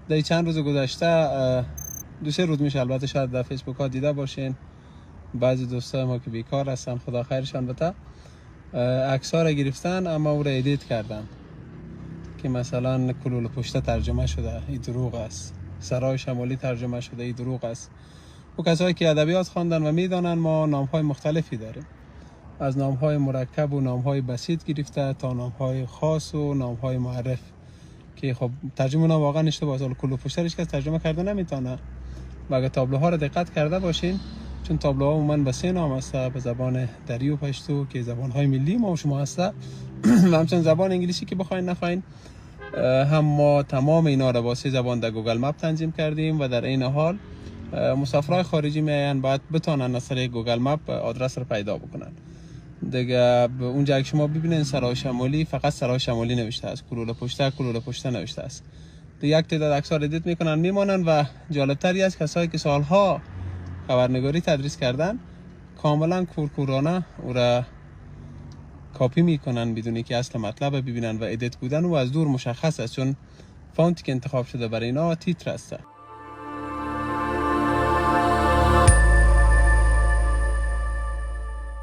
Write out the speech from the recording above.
در چند روز گذشته، دو سه روز میشه البته، شاید در فیسبوک ها دیده باشین، بعضی دوستای ما که بیکار هستن خدا خیرشان بده، عکس ها را گرفتن اما او را ادیت کردن که مثلا کلول پشته ترجمه شده، این دروغ است. سرای شمالی ترجمه شده، این دروغ است. و کسایی که ادبیات خواندن و میدانن ما نام های مختلفی داریم، از نام های مرکب و نام های بسیط گرفته تا نام های خاص و نام های معرف که خب ترجمه ها واقعا اشتباهه. اصلا کلو پشترش که ترجمه کرده نمیتونه. و اگه تابلوها رو دقت کرده باشین، چون تابلوها عموما به سه نام هست، به زبان دری و پشتو که زبان های ملی ما و شما هست، و همچنین زبان انگلیسی که بخواین نخواین، هم ما تمام اینا رو با سه زبان در گوگل مپ تنظیم کردیم و در این حال مسافرای خارجی میاین باید بتونن از طریق گوگل مپ آدرس رو پیدا بکنن. دیگه اونجا که شما ببینین سرای شمالی، فقط سرای شمالی نوشته است، کلول پشته نوشته است. دیگه یک تعداد عکس‌ها رو ادیت میکنن میمانن و جالبتری از کسایی که سالها خبرنگاری تدریس کردن کاملا کورکورانه او را کاپی میکنن بدون که اصل مطلب ببینن و ادیت بودن و از دور مشخص است، چون فونتی که انتخاب شده برای اینا تیتر است.